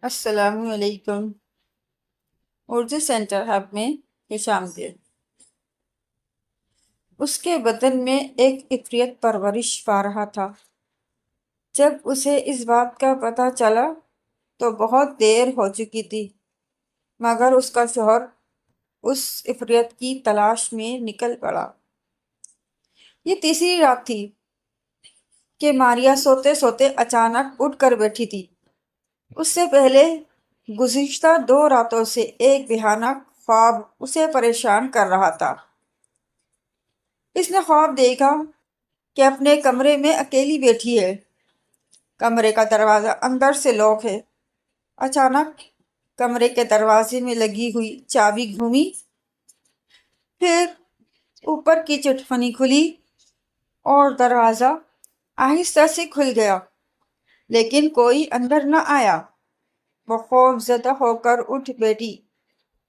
السلام علیکم۔ Urdu centre hub میں خوش آمدید۔ اس کے بدن میں ایک عفریت پرورش پا رہا تھا۔ جب اسے اس بات کا پتہ چلا تو بہت دیر ہو چکی تھی، مگر اس کا شوہر اس عفریت کی تلاش میں نکل پڑا۔ یہ تیسری رات تھی کہ ماریا سوتے سوتے اچانک اٹھ کر بیٹھی تھی۔ اس سے پہلے گزشتہ 2 راتوں سے ایک بھیانک خواب اسے پریشان کر رہا تھا۔ اس نے خواب دیکھا کہ اپنے کمرے میں اکیلی بیٹھی ہے۔ کمرے کا دروازہ اندر سے لاک ہے۔ اچانک کمرے کے دروازے میں لگی ہوئی چابی گھومی، پھر اوپر کی چٹکنی کھلی اور دروازہ آہستہ سے کھل گیا، لیکن کوئی اندر نہ آیا۔ وہ خوف زدہ ہو کر اٹھ بیٹھی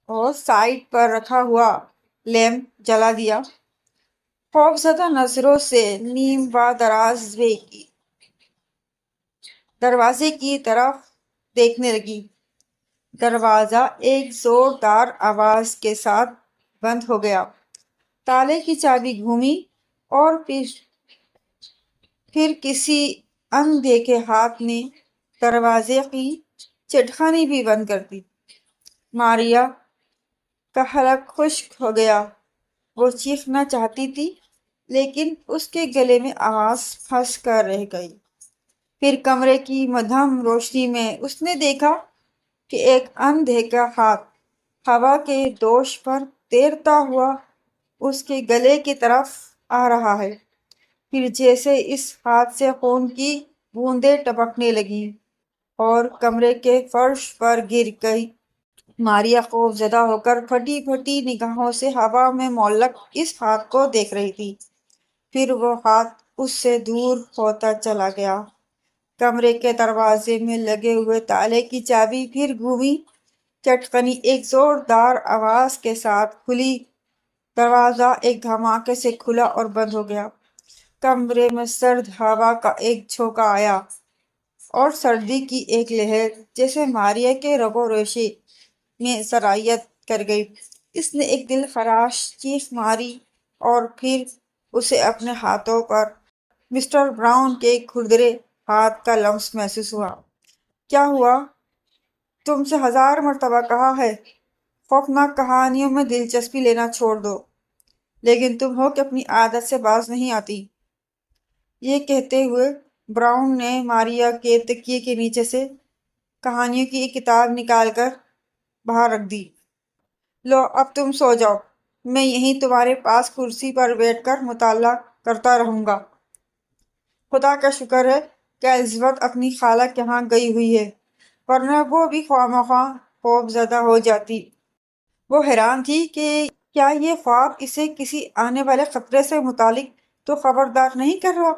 اور سائڈ پر رکھا ہوا لیمپ جلا دیا۔ خوف زدہ نظروں سے نیم و دراز دروازے کی طرف دیکھنے لگی۔ دروازہ ایک زوردار آواز کے ساتھ بند ہو گیا۔ تالے کی چابی گھومی اور پھر کسی اندیکھے ہاتھ نے دروازے کی چٹخانی بھی بند کر دی۔ ماریا کا حلق خشک ہو گیا۔ وہ چیخنا چاہتی تھی، لیکن اس کے گلے میں آواز پھنس کر رہ گئی۔ پھر کمرے کی مدھم روشنی میں اس نے دیکھا کہ ایک اندیکھا ہاتھ ہوا کے دوش پر تیرتا ہوا اس کے گلے کی طرف آ رہا ہے۔ پھر جیسے اس ہاتھ سے خون کی بوندیں ٹپکنے لگیں اور کمرے کے فرش پر گر گئی۔ ماریا خوف زدہ ہو کر پھٹی پھٹی نگاہوں سے ہوا میں معلق اس ہاتھ کو دیکھ رہی تھی۔ پھر وہ ہاتھ اس سے دور ہوتا چلا گیا۔ کمرے کے دروازے میں لگے ہوئے تالے کی چابی پھر گھومی۔ چٹکنی ایک زوردار آواز کے ساتھ کھلی۔ دروازہ ایک دھماکے سے کھلا اور بند ہو گیا۔ کمرے میں سرد ہوا کا ایک جھونکا آیا اور سردی کی ایک لہر جیسے ماریا کے رگوں ریشے میں سرایت کر گئی۔ اس نے ایک دل خراش چیخ ماری اور پھر اسے اپنے ہاتھوں پر مسٹر براؤن کے کھردرے ہاتھ کا لمس محسوس ہوا۔ کیا ہوا؟ تم سے 1000 مرتبہ کہا ہے خوفناک کہانیوں میں دلچسپی لینا چھوڑ دو، لیکن تم ہو کہ اپنی عادت سے باز نہیں آتی۔ یہ کہتے ہوئے براؤن نے ماریا کے تکیے کے نیچے سے کہانیوں کی ایک کتاب نکال کر باہر رکھ دی۔ لو اب تم سو جاؤ، میں یہیں تمہارے پاس کرسی پر بیٹھ کر مطالعہ کرتا رہوں گا۔ خدا کا شکر ہے کہ الزبتھ اپنی خالہ کے ہاں گئی ہوئی ہے، ورنہ وہ بھی خواہ مخواہ خوف زدہ ہو جاتی۔ وہ حیران تھی کہ کیا یہ خواب اسے کسی آنے والے خطرے سے متعلق تو خبردار نہیں کر رہا۔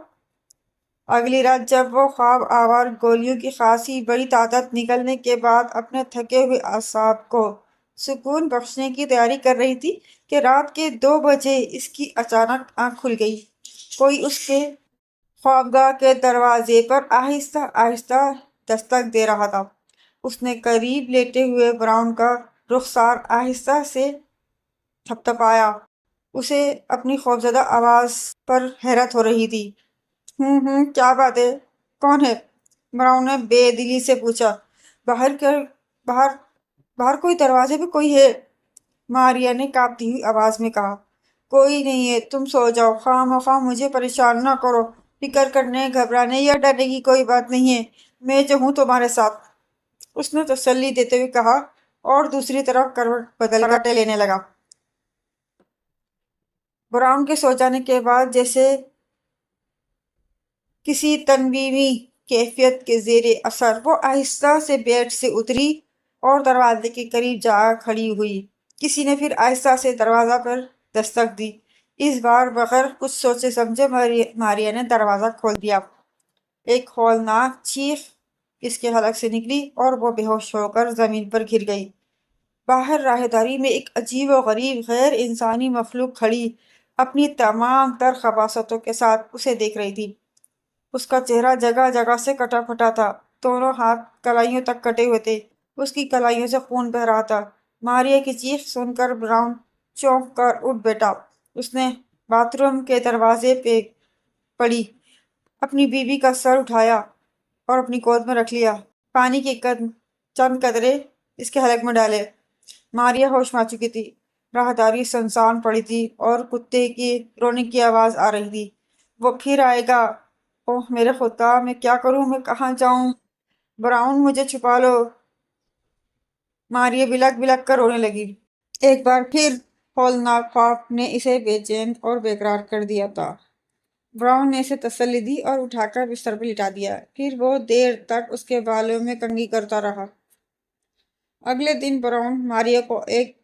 اگلی رات جب وہ خواب آور گولیوں کی خاصی بڑی تعداد نکلنے کے بعد اپنے تھکے ہوئے اعصاب کو سکون بخشنے کی تیاری کر رہی تھی کہ رات کے 2 بجے اس کی اچانک آنکھ کھل گئی۔ کوئی اس کے خوابگاہ کے دروازے پر آہستہ آہستہ دستک دے رہا تھا۔ اس نے قریب لیٹے ہوئے براؤن کا رخسار آہستہ سے تھپتھپایا۔ اسے اپنی خوفزدہ آواز پر حیرت ہو رہی تھی۔ کیا بات ہے؟ کون ہے؟ براؤن نے بے دلی سے پوچھا۔ باہر کوئی دروازے پہ کوئی ہے، ماریا نے کانپتی ہوئی آواز میں کہا۔ کوئی نہیں ہے، تم سو جاؤ، خواہ مخواہ مجھے پریشان نہ کرو۔ فکر کرنے، گھبرانے یا ڈرنے کی کوئی بات نہیں ہے، میں جو ہوں تمہارے ساتھ، اس نے تسلی دیتے ہوئے کہا اور دوسری طرف کروٹ بدل کر لینے لگا۔ براؤن کے سو جانے کے بعد جیسے کسی تنویمی کیفیت کے زیر اثر وہ آہستہ سے بیڈ سے اتری اور دروازے کے قریب جا کھڑی ہوئی۔ کسی نے پھر آہستہ سے دروازہ پر دستک دی۔ اس بار بغیر کچھ سوچے سمجھے ماریا نے دروازہ کھول دیا۔ ایک ہولناک چیخ اس کے حلق سے نکلی اور وہ بے ہوش ہو کر زمین پر گر گئی۔ باہر راہداری میں ایک عجیب و غریب غیر انسانی مخلوق کھڑی اپنی تمام تر خباثتوں کے ساتھ اسے دیکھ رہی تھی۔ اس کا چہرہ جگہ جگہ سے کٹا پھٹا تھا، دونوں ہاتھ کلائیوں تک کٹے ہوئے تھے، اس کی کلائیوں سے خون بہہ رہا تھا۔ ماریا کی چیخ سن کر براؤن چونک کر اٹھ بیٹھا۔ اس نے باتھ روم کے دروازے پہ پڑی اپنی بیوی کا سر اٹھایا اور اپنی گود میں رکھ لیا۔ پانی کے چند قطرے اس کے حلق میں ڈالے۔ ماریا ہوش میں آ چکی تھی۔ راہداری سنسان پڑی تھی اور کتے کی رونے کی آواز آ رہی تھی۔ وہ پھر آئے گا۔ اوہ میرے خدا، میں کیا کروں؟ میں کہاں جاؤں؟ براؤن، مجھے چھپا لو۔ ماریا بلک بلک کر رونے لگی۔ ایک بار پھر ہولناک خواب نے اسے بے چین اور بے قرار کر دیا تھا۔ براؤن نے اسے تسلی دی اور اٹھا کر بستر پر لٹا دیا۔ پھر وہ دیر تک اس کے بالوں میں کنگھی کرتا رہا۔ اگلے دن براؤن ماریا کو ایک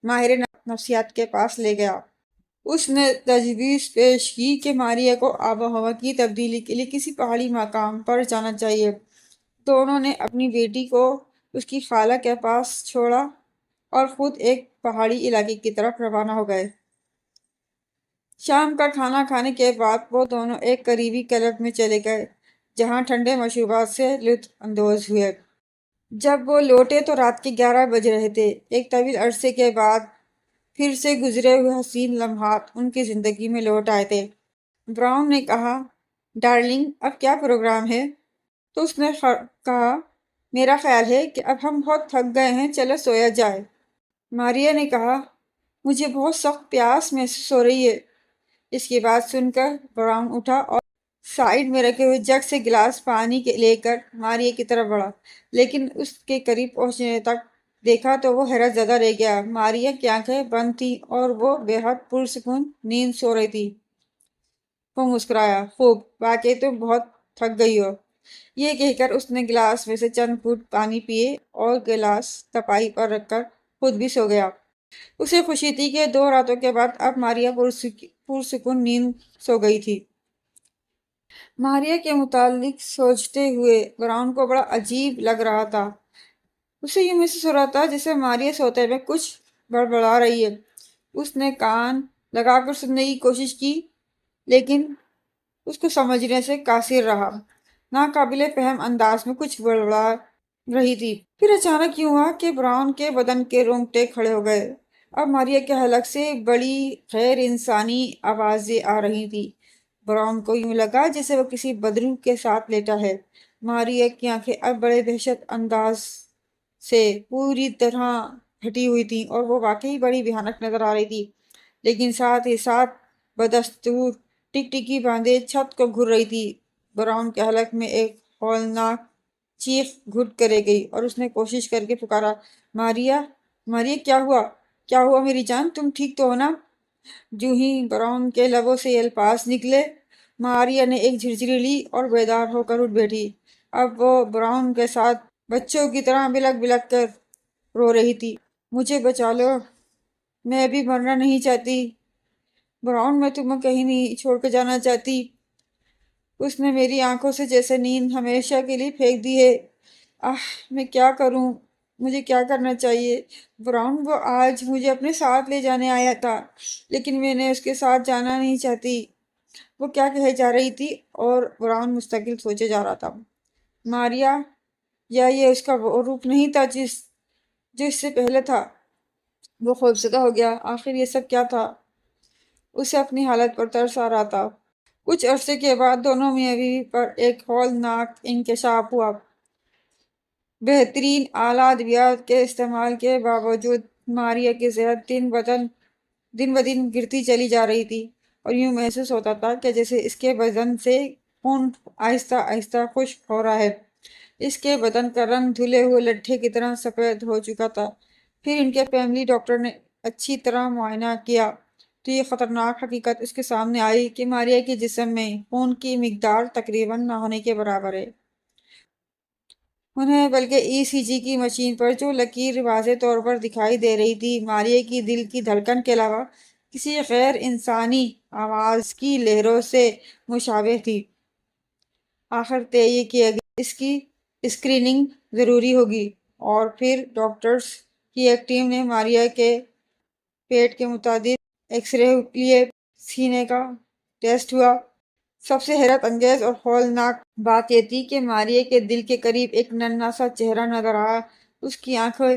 ماہر نفسیات کے پاس لے گیا۔ اس نے تجویز پیش کی کہ ماریا کو آب و ہوا کی تبدیلی کے لیے کسی پہاڑی مقام پر جانا چاہیے۔ دونوں نے اپنی بیٹی کو اس کی خالہ کے پاس چھوڑا اور خود ایک پہاڑی علاقے کی طرف روانہ ہو گئے۔ شام کا کھانا کھانے کے بعد وہ دونوں ایک قریبی کلب میں چلے گئے جہاں ٹھنڈے مشروبات سے لطف اندوز ہوئے۔ جب وہ لوٹے تو رات کے 11 بج رہے تھے۔ ایک طویل عرصے کے بعد پھر سے گزرے ہوئے حسین لمحات ان کی زندگی میں لوٹ آئے تھے۔ براؤن نے کہا، ڈارلنگ، اب کیا پروگرام ہے؟ تو اس نے کہا، میرا خیال ہے کہ اب ہم بہت تھک گئے ہیں، چلو سویا جائے۔ ماریا نے کہا، مجھے بہت سخت پیاس محسوس ہو رہی ہے۔ اس کی بات سن کر براؤن اٹھا اور سائیڈ میں رکھے ہوئے جگ سے گلاس پانی لے کر ماریا کی طرف بڑھا، لیکن اس کے قریب پہنچنے تک دیکھا تو وہ حیرت زدہ رہ گیا۔ ماریا کی آنکھیں بند تھیں اور وہ بے حد پرسکون نیند سو رہی تھی۔ وہ مسکرایا، خوب، واقعی تم بہت تھک گئی ہو۔ یہ کہہ کر اس نے گلاس میں سے چند گھونٹ پانی پیے اور گلاس تپائی پر رکھ کر خود بھی سو گیا۔ اسے خوشی تھی کہ 2 راتوں کے بعد اب ماریا پرسکون نیند سو گئی تھی۔ ماریا کے متعلق سوچتے ہوئے براؤن کو بڑا عجیب لگ رہا تھا۔ اسے یوں محسوس ہو رہا تھا جیسے ماریا سوتے میں کچھ بڑبڑا رہی ہے۔ اس نے کان لگا کر سننے کی کوشش کی، لیکن اس کو سمجھنے سے قاصر رہا۔ ناقابل فہم انداز میں کچھ بڑبڑا رہی تھی۔ پھر اچانک یوں ہوا کہ براؤن کے بدن کے رونگٹے کھڑے ہو گئے۔ اب ماریا کے حلق سے بڑی غیر انسانی آوازیں آ رہی تھیں۔ براؤن کو یوں لگا جیسے وہ کسی بدروح کے ساتھ لیٹا ہے۔ ماریا کی آنکھیں اب بڑے دہشت انداز سے پوری طرح پھٹی ہوئی تھیں اور وہ واقعی بڑی بھیانک نظر آ رہی تھی، لیکن ساتھ ہی ساتھ بدستور ٹکٹکی باندھے چھت کو گھور رہی تھی۔ براؤن کے حلق میں ایک ہولناک چیخ گھٹ کرے گئی اور اس نے کوشش کر کے پکارا، ماریا، ماریا، کیا ہوا؟ کیا ہوا میری جان؟ تم ٹھیک تو ہو نا؟ جو ہی براؤن کے لبوں سے یہ الفاظ نکلے، ماریا نے ایک جھرجھری لی اور بیدار ہو کر اٹھ بیٹھی۔ اب وہ براؤن کے ساتھ بچوں کی طرح بلک بلک کر رو رہی تھی۔ مجھے بچا لو، میں ابھی مرنا نہیں چاہتی۔ براؤن، میں تمہیں کہیں نہیں چھوڑ کے جانا چاہتی۔ اس نے میری آنکھوں سے جیسے نیند ہمیشہ کے لیے پھینک دی ہے۔ میں کیا کروں؟ مجھے کیا کرنا چاہیے؟ براؤن، وہ آج مجھے اپنے ساتھ لے جانے آیا تھا، لیکن میں نے اس کے ساتھ جانا نہیں چاہتی۔ وہ کیا کہے جا رہی تھی اور براؤن مستقل سوچے جا رہا تھا۔ ماریا، یا یہ اس کا وہ روپ نہیں تھا جو اس سے پہلے تھا؟ وہ خوفزدہ ہو گیا۔ آخر یہ سب کیا تھا؟ اسے اپنی حالت پر ترس آ رہا تھا۔ کچھ عرصے کے بعد دونوں میاں بیوی پر ایک ہولناک انکشاف ہوا۔ بہترین اعلیٰ ادویات کے استعمال کے باوجود ماریا کی صحت دن بدن گرتی چلی جا رہی تھی اور یوں محسوس ہوتا تھا کہ جیسے اس کے بدن سے خون آہستہ آہستہ خشک ہو رہا ہے۔ اس کے بدن کا رنگ دھلے ہوئے لٹھے کی طرح سفید ہو چکا تھا۔ پھر ان کے فیملی ڈاکٹر نے اچھی طرح معائنہ کیا تو یہ خطرناک حقیقت اس کے سامنے آئی کہ ماریا کے جسم میں خون کی مقدار تقریباً نہ ہونے کے برابر ہے۔ انہیں بلکہ ECG کی مشین پر جو لکیر واضح طور پر دکھائی دے رہی تھی ماریا کی دل کی دھڑکن کے علاوہ کسی غیر انسانی آواز کی لہروں سے مشابہ تھی۔ آخر طے یہ کیا گیا اس کی اسکریننگ ضروری ہوگی اور پھر ڈاکٹرز کی ایک ٹیم نے ماریا کے پیٹ کے متعدد ایکس رے لیے۔ سینے کا ٹیسٹ ہوا سب سے حیرت انگیز اور ہولناک بات یہ تھی کہ ماریہ کے دل کے قریب ایک ننھا سا چہرہ نظر آیا۔ اس کی آنکھوں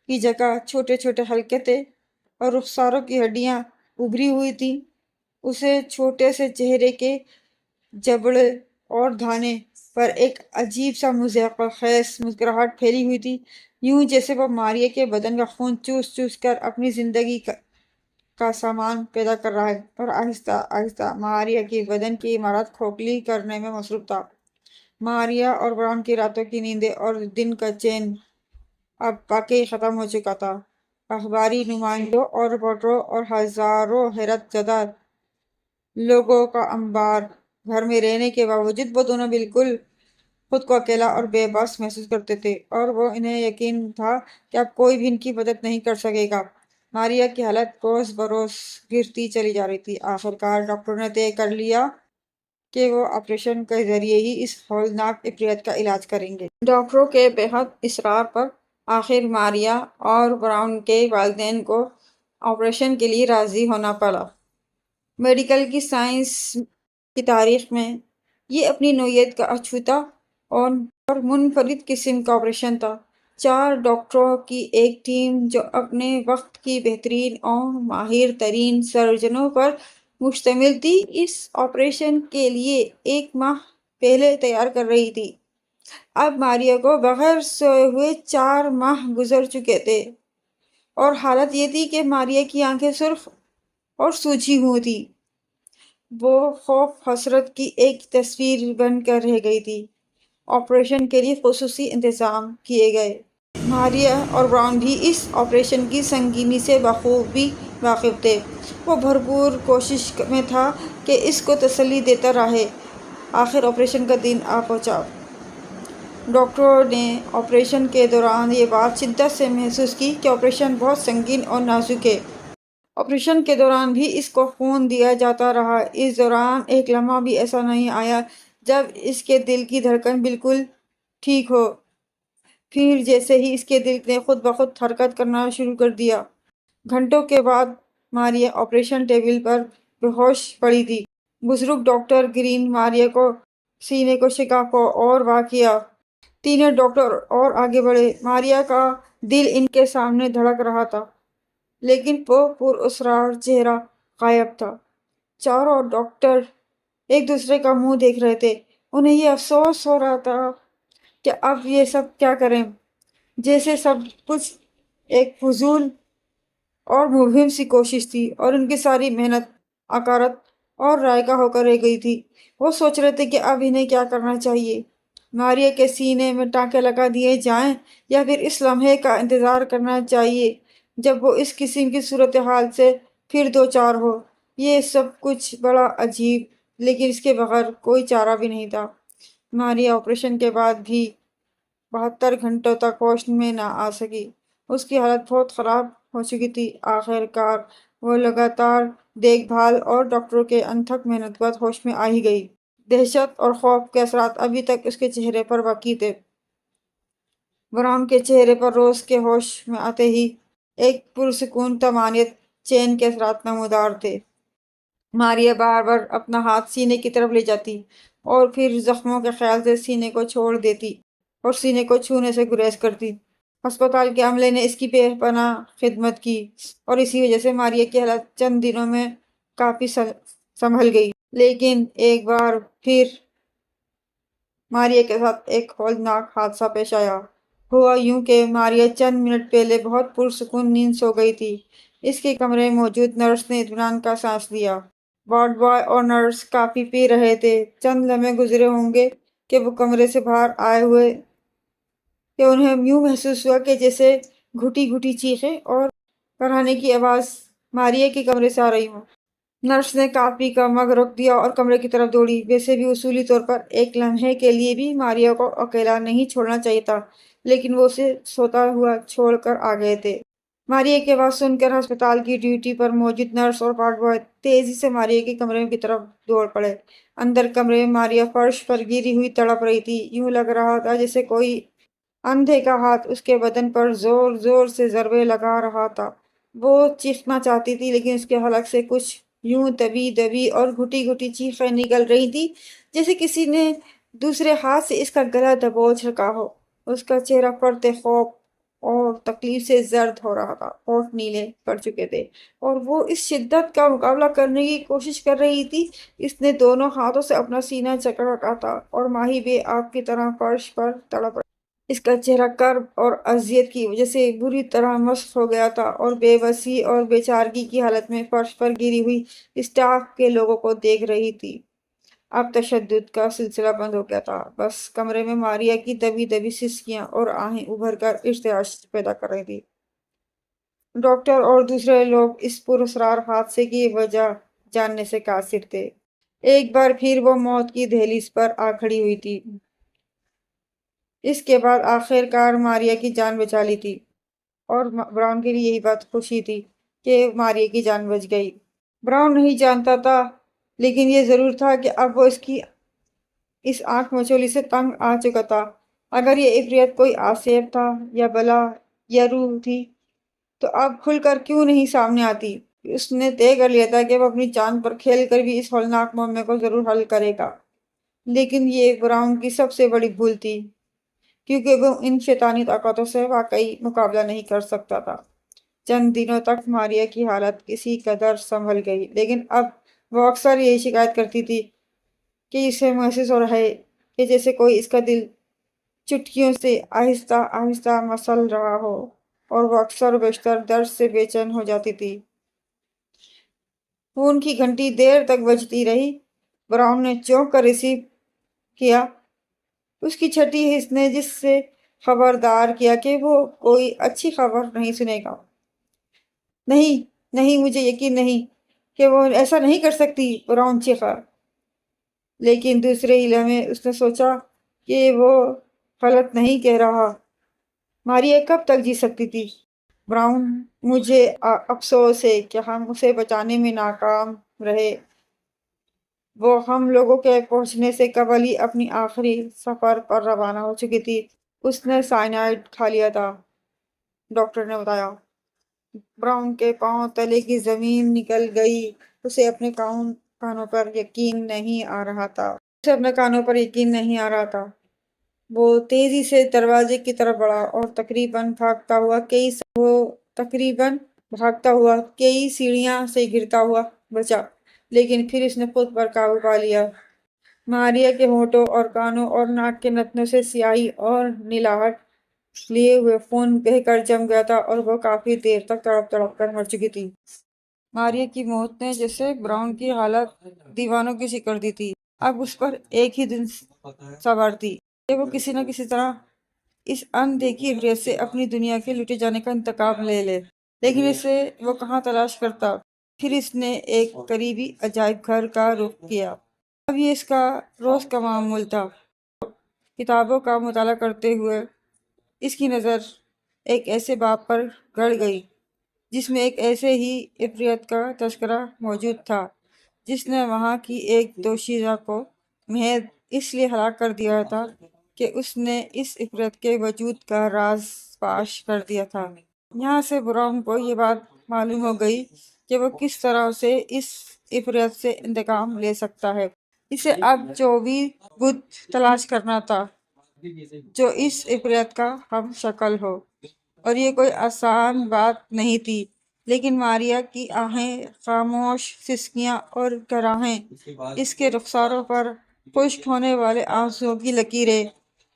کی جگہ چھوٹے چھوٹے حلقے تھے اور رخساروں کی ہڈیاں ابھری ہوئی تھیں۔ اسے چھوٹے سے چہرے کے جبڑے اور دھانے پر ایک عجیب سا مذاق خیز مسکراہٹ پھیلی ہوئی تھی، یوں جیسے وہ ماریہ کے بدن کا خون چوس چوس کر اپنی زندگی کا سامان پیدا کر رہا ہے۔ اور آہستہ آہستہ ماریہ کے بدن کی عمارت کھوکھلی کرنے میں مصروف تھا۔ ماریہ اور براؤن کی راتوں کی نیندیں اور دن کا چین اب واقعی ختم ہو چکا تھا۔ اخباری نمائندوں اور رپورٹروں اور ہزاروں حیرت زدہ لوگوں کا انبار، گھر میں رہنے کے باوجود وہ دونوں بالکل خود کو اکیلا اور بے بس محسوس کرتے تھے، اور وہ انہیں یقین تھا کہ اب کوئی بھی ان کی مدد نہیں کر سکے گا۔ ماریہ کی حالت روز بروز گرتی چلی جا رہی تھی۔ آخرکار ڈاکٹروں نے طے کر لیا کہ وہ آپریشن کے ذریعے ہی اس ہولناک عفریت کا علاج کریں گے۔ ڈاکٹروں کے بے حد اصرار پر آخر ماریہ اور براؤن کے والدین کو آپریشن کے لیے راضی ہونا پڑا۔ میڈیکل کی سائنس کی تاریخ میں یہ اپنی نوعیت کا اچھوتا اور منفرد قسم کا آپریشن تھا۔ 4 ڈاکٹروں کی ایک ٹیم جو اپنے وقت کی بہترین اور ماہر ترین سرجنوں پر مشتمل تھی، اس آپریشن کے لیے 1 ماہ پہلے تیار کر رہی تھی۔ اب ماریہ کو بغیر سوئے ہوئے 4 ماہ گزر چکے تھے، اور حالت یہ تھی کہ ماریہ کی آنکھیں سرخ اور سوجی ہوئی تھیں۔ وہ خوف حسرت کی ایک تصویر بن کر رہ گئی تھی۔ آپریشن کے لیے خصوصی انتظام کیے گئے۔ ماریہ اور براؤن بھی اس آپریشن کی سنگینی سے بخوبی واقف تھے۔ وہ بھرپور کوشش میں تھا کہ اس کو تسلی دیتا رہے۔ آخر آپریشن کا دن آ پہنچا۔ ڈاکٹروں نے آپریشن کے دوران یہ بات شدت سے محسوس کی کہ آپریشن بہت سنگین اور نازک ہے۔ آپریشن کے دوران بھی اس کو خون دیا جاتا رہا۔ اس دوران ایک لمحہ بھی ایسا نہیں آیا جب اس کے دل کی دھڑکن بالکل ٹھیک ہو۔ پھر جیسے ہی اس کے دل نے خود بخود حرکت کرنا شروع کر دیا۔ گھنٹوں کے بعد ماریہ آپریشن ٹیبل پر بے ہوش پڑی تھی۔ بزرگ ڈاکٹر گرین ماریہ کو سینے کو شکاف اور وا کیا۔ تینوں ڈاکٹر اور آگے بڑھے۔ ماریہ کا دل ان کے سامنے دھڑک رہا تھا، لیکن وہ پراسرار چہرہ غائب تھا۔ چاروں ڈاکٹر ایک دوسرے کا منہ دیکھ رہے تھے۔ انہیں یہ افسوس ہو رہا تھا کہ اب یہ سب کیا کریں، جیسے سب کچھ ایک فضول اور مبہم سی کوشش تھی، اور ان کی ساری محنت عکارت اور رائگاں ہو کر رہ گئی تھی۔ وہ سوچ رہے تھے کہ اب انہیں کیا کرنا چاہیے۔ ماریہ کے سینے میں ٹانکے لگا دیے جائیں یا پھر اس لمحے کا انتظار کرنا چاہیے جب وہ اس قسم کی صورتحال سے پھر دوچار ہو۔ یہ سب کچھ بڑا عجیب، لیکن اس کے بغیر کوئی چارہ بھی نہیں تھا۔ ماریہ آپریشن کے بعد بھی 72 گھنٹوں تک ہوش میں نہ آ سکی۔ اس کی حالت بہت خراب ہو چکی تھی۔ آخر کار وہ لگاتار دیکھ بھال اور ڈاکٹروں کے انتھک محنت کے بعد ہوش میں آ ہی گئی۔ دہشت اور خوف کے اثرات ابھی تک اس کے چہرے پر باقی تھے۔ براؤن کے چہرے پر روز کے ہوش میں آتے ہی ایک پرسکون طمانینت چین کے اثرات نمودار تھے۔ ماریہ بار بار اپنا ہاتھ سینے کی طرف لے جاتی اور پھر زخموں کے خیال سے سینے کو چھوڑ دیتی اور سینے کو چھونے سے گریز کرتی۔ ہسپتال کے عملے نے اس کی بے پناہ خدمت کی، اور اسی وجہ سے ماریہ کی حالت چند دنوں میں کافی سنبھل گئی۔ لیکن ایک بار پھر ماریہ کے ساتھ ایک ہولناک حادثہ پیش آیا۔ ہوا یوں کہ ماریہ چند منٹ پہلے بہت پرسکون نیند سو گئی تھی۔ اس کے کمرے میں موجود نرس نے اطمینان کا سانس لیا۔ وارڈ بوائے اور نرس کافی پی رہے تھے۔ چند لمحے گزرے ہوں گے کہ وہ کمرے سے باہر آئے ہوئے کہ انہیں یوں محسوس ہوا کہ جیسے گھٹی گھٹی چیخیں اور کڑھانے کی آواز ماریہ کے کمرے سے آ رہی ہوں۔ نرس نے کافی کا مگ رکھ دیا اور کمرے کی طرف دوڑی۔ ویسے بھی اصولی طور پر ایک لمحے کے لیے بھی ماریہ کو اکیلا نہیں چھوڑنا چاہیے تھا، لیکن وہ اسے سوتا ہوا چھوڑ کر آ گئے تھے۔ ماریہ کی آواز سن کر ہسپتال کی ڈیوٹی پر موجود نرس اور وارڈ بوائے تیزی سے ماریہ کے کمرے کی طرف دوڑ پڑے۔ اندر کمرے میں ماریہ فرش پر گری ہوئی تڑپ رہی تھی۔ یوں لگ رہا تھا جیسے کوئی اندھے کا ہاتھ اس کے بدن پر زور زور سے ضربے لگا رہا تھا۔ وہ چیخنا چاہتی تھی، لیکن اس کے حلق سے کچھ یوں دبی دبی اور گھٹی گھٹی چیخیں نکل رہی تھی، جیسے کسی نے دوسرے ہاتھ سے اس کا گلا دبوچ رکھا ہو۔ اس کا چہرہ پرتے خوف اور تکلیف سے زرد ہو رہا تھا، ہونٹ نیلے پڑ چکے تھے، اور وہ اس شدت کا مقابلہ کرنے کی کوشش کر رہی تھی۔ اس نے دونوں ہاتھوں سے اپنا سینہ جکڑ رکھا تھا اور ماہی بے آب کی طرح فرش پر تڑپ رہا۔ اس کا چہرہ کرب اور اذیت کی وجہ سے بری طرح مسخ ہو گیا تھا، اور بے بسی اور بے چارگی کی حالت میں فرش پر گری ہوئی اسٹاف کے لوگوں کو دیکھ رہی تھی۔ اب تشدد کا سلسلہ بند ہو گیا تھا، بس کمرے میں ماریا کی دبی دبی سسکیاں اور آہیں ابھر کر ارتعاش پیدا کر رہی تھی۔ ڈاکٹر اور دوسرے لوگ اس پراسرار حادثے کی وجہ جاننے سے قاصر تھے۔ ایک بار پھر وہ موت کی دہلیز پر آ کھڑی ہوئی تھی۔ اس کے بعد آخر کار ماریا کی جان بچا لی تھی، اور براؤن کے لیے یہی بات خوشی تھی کہ ماریا کی جان بچ گئی۔ براؤن نہیں جانتا تھا، لیکن یہ ضرور تھا کہ اب وہ اس آنکھ مچولی سے تنگ آ چکا تھا۔ اگر یہ عفریت کوئی آصف تھا یا بلا یا روح تھی تو اب کھل کر کیوں نہیں سامنے آتی؟ اس نے طے کر لیا تھا کہ وہ اپنی جان پر کھیل کر بھی اس ہولناک معاملے کو ضرور حل کرے گا، لیکن یہ براؤن کی سب سے بڑی بھول تھی، کیونکہ وہ ان شیطانی طاقتوں سے واقعی مقابلہ نہیں کر سکتا تھا۔ چند دنوں تک ماریا کی حالت کسی قدر سنبھل گئی، لیکن اب وہ اکثر یہی شکایت کرتی تھی کہ اسے محسوس ہو رہا ہے کہ جیسے کوئی اس کا دل چٹکیوں سے آہستہ آہستہ مسل رہا ہو، اور وہ اکثر و بیشتر درد سے بے چین ہو جاتی تھی۔ فون کی گھنٹی دیر تک بجتی رہی۔ براؤن نے چونک کر ریسیو کیا۔ اس کی چھٹی حس نے جس سے خبردار کیا کہ وہ کوئی اچھی خبر نہیں سنے گا۔ نہیں نہیں، مجھے یقین نہیں کہ وہ ایسا نہیں کر سکتی، براؤن چیخا۔ لیکن دوسرے ہی لمحے اس نے سوچا کہ وہ غلط نہیں کہہ رہا۔ ماریا کب تک جی سکتی تھی؟ براؤن، مجھے افسوس ہے کہ ہم اسے بچانے میں ناکام رہے۔ وہ ہم لوگوں کے پہنچنے سے قبل ہی اپنی آخری سفر پر روانہ ہو چکی تھی۔ اس نے سائنائڈ کھا لیا تھا، ڈاکٹر نے بتایا۔ براؤن کے پاؤں تلے کی زمین نکل گئی۔ اسے اپنے کانوں پر یقین نہیں آ رہا تھا۔ وہ تیزی سے دروازے کی طرف بڑھا اور تقریباً بھاگتا ہوا کئی سیڑھیاں سے گرتا ہوا بچا، لیکن پھر اس نے خود پر قابو پا لیا۔ ماریا کے ہونٹوں اور کانوں اور ناک کے نتنوں سے سیاہی اور نلاہٹ لیے ہوئے خون بہہ کر جم گیا تھا، اور وہ کافی دیر تک تڑپ تڑپ کر مر چکی تھی۔ ماریا کی موت نے جیسے براؤن کی حالت دیوانوں کی سی کر دی تھی۔ اب اس پر ایک ہی دن سوار تھی کہ وہ کسی نہ کسی طرح اس ان دیکھی عفریت سے اپنی دنیا کے لوٹے جانے کا انتقام لے لے، لیکن اسے وہ کہاں تلاش کرتا؟ پھر اس نے ایک قریبی عجائب گھر کا رخ کیا۔ اب یہ اس کا روز کا معمول تھا۔ کتابوں کا مطالعہ کرتے ہوئے اس کی نظر ایک ایسے باب پر گڑ گئی جس میں ایک ایسے ہی عفریت کا تذکرہ موجود تھا جس نے وہاں کی ایک دوشیزہ کو محض اس لیے ہلاک کر دیا تھا کہ اس نے اس عفریت کے وجود کا راز فاش کر دیا تھا۔ یہاں سے براؤن کو یہ بات معلوم ہو گئی کہ وہ کس طرح سے اس عفریت سے انتقام لے سکتا ہے۔ اسے اب 24 بت تلاش کرنا تھا جو اس عفریت کا ہم شکل ہو، اور یہ کوئی آسان بات نہیں تھی، لیکن ماریا کی آہیں، خاموش سسکیاں اور کراہیں، اس کے رخساروں پر خشک ہونے والے آنسوؤں کی لکیریں،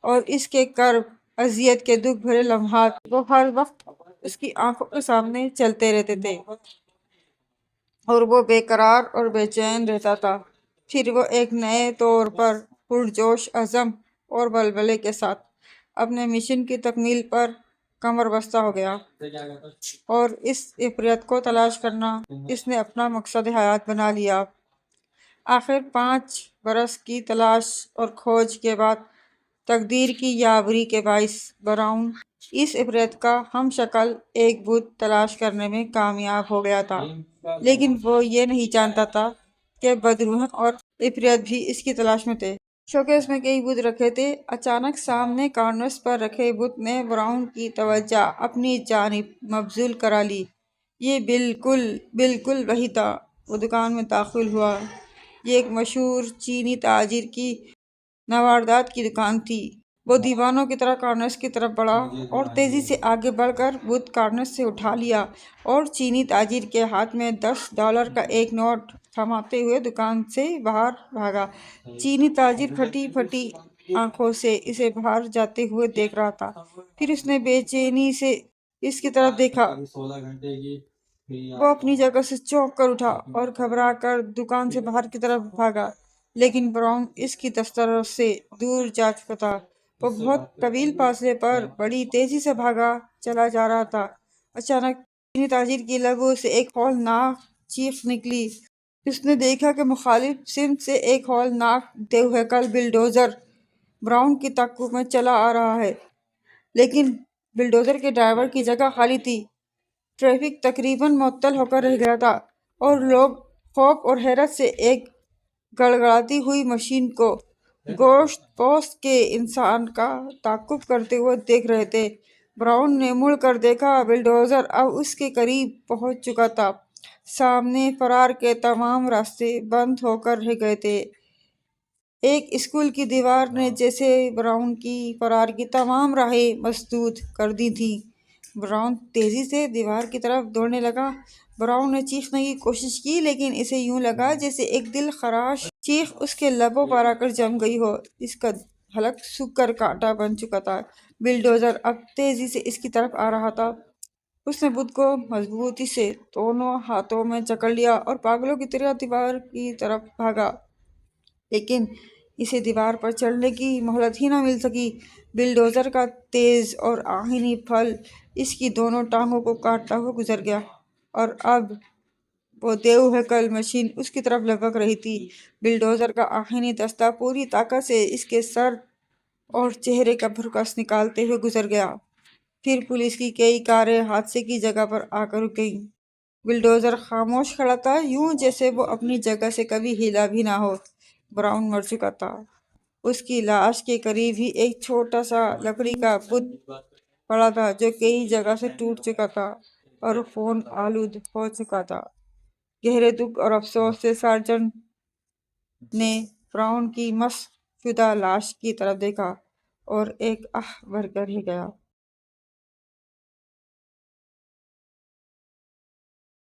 اور اس کے کرب، اذیت کے دکھ بھرے لمحات، وہ ہر وقت اس کی آنکھوں کے سامنے چلتے رہتے تھے، اور وہ بے قرار اور بے چین رہتا تھا۔ پھر وہ ایک نئے طور پر پرجوش عزم اور بلبلے کے ساتھ اپنے مشن کی تکمیل پر کمر بستہ ہو گیا، اور اس عفریت کو تلاش کرنا اس نے اپنا مقصد حیات بنا لیا۔ آخر 5 برس کی تلاش اور کھوج کے بعد تقدیر کی یاوری کے باعث براؤن اس عفریت کا ہم شکل ایک بت تلاش کرنے میں کامیاب ہو گیا تھا، لیکن وہ یہ نہیں جانتا تھا کہ بدروح اور عفریت بھی اس کی تلاش میں تھے۔ شوکیس میں کئی بت رکھے تھے۔ اچانک سامنے کارنرز پر رکھے بت نے براؤن کی توجہ اپنی جانب مبذول کرا لی۔ یہ بالکل وہی تھا وہ دکان میں داخل ہوا۔ یہ ایک مشہور چینی تاجر کی نواردات کی دکان تھی۔ وہ دیوانوں کی طرح کارنرز کی طرف بڑھا اور تیزی سے آگے بڑھ کر بت کارنرز سے اٹھا لیا اور چینی تاجر کے ہاتھ میں $10 کا ایک نوٹ تھماتے ہوئے دکان سے باہر بھاگا۔ چینی تاجر پھٹی پھٹی آنکھوں سے اسے باہر جاتے ہوئے دیکھ رہا تھا۔ پھر اس نے بے چینی سے اس کی طرف دیکھا۔ وہ اپنی جگہ سے چونک کر اٹھا اور گھبرا کر دکان سے باہر کی طرف بھاگا، لیکن براؤن اس کی دسترس سے دور جا چکا تھا۔ وہ بہت طویل فاصلے پر بڑی تیزی سے بھاگا چلا جا رہا تھا۔ اچانک چینی تاجر کی لبوں سے ایک ہولناک چیخ نکلی۔ اس نے دیکھا کہ مخالف سمت سے ایک ہولناک دیوہیکل بلڈوزر براؤن کی تعقب میں چلا آ رہا ہے، لیکن بلڈوزر کے ڈرائیور کی جگہ خالی تھی۔ ٹریفک تقریباً معطل ہو کر رہ گیا تھا اور لوگ خوف اور حیرت سے ایک گڑگڑاتی ہوئی مشین کو گوشت پوست کے انسان کا تعقب کرتے ہوئے دیکھ رہے تھے۔ براؤن نے مڑ کر دیکھا، بلڈوزر اب اس کے قریب پہنچ چکا تھا۔ سامنے فرار کے تمام راستے بند ہو کر رہ گئے تھے۔ ایک اسکول کی دیوار نے جیسے براؤن کی فرار کی تمام راہیں مسدود کر دی تھیں۔ براؤن تیزی سے دیوار کی طرف دوڑنے لگا۔ براؤن نے چیخنے کی کوشش کی، لیکن اسے یوں لگا جیسے ایک دل خراش چیخ اس کے لبوں پر آ کر جم گئی ہو۔ اس کا حلق سوکھ کر کانٹا بن چکا تھا۔ بلڈوزر اب تیزی سے اس کی طرف آ رہا تھا۔ اس نے بت کو مضبوطی سے دونوں ہاتھوں میں جکڑ لیا اور پاگلوں کی طرح دیوار کی طرف بھاگا، لیکن اسے دیوار پر چڑھنے کی مہلت ہی نہ مل سکی۔ بلڈوزر کا تیز اور آہنی پھل اس کی دونوں ٹانگوں کو کاٹتا ہوا گزر گیا اور اب وہ دیو ہیکل مشین اس کی طرف لپک رہی تھی۔ بلڈوزر کا آہنی دستہ پوری طاقت سے اس کے سر اور چہرے کا بھرکس نکالتے ہوئے گزر گیا۔ پھر پولیس کی کئی کاریں حادثے کی جگہ پر آ کر رک گئیں۔ بلڈوزر خاموش کھڑا تھا، یوں جیسے وہ اپنی جگہ سے کبھی ہلا بھی نہ ہو۔ براؤن مر چکا تھا۔ اس کی لاش کے قریب ہی ایک چھوٹا سا لکڑی کا بت پڑا تھا جو کئی جگہ سے ٹوٹ چکا تھا اور خون آلود ہو چکا تھا۔ گہرے دکھ اور افسوس سے سارجنٹ نے براؤن کی مسخ شدہ لاش کی طرف دیکھا اور ایک آہ بھر کر رہ گیا۔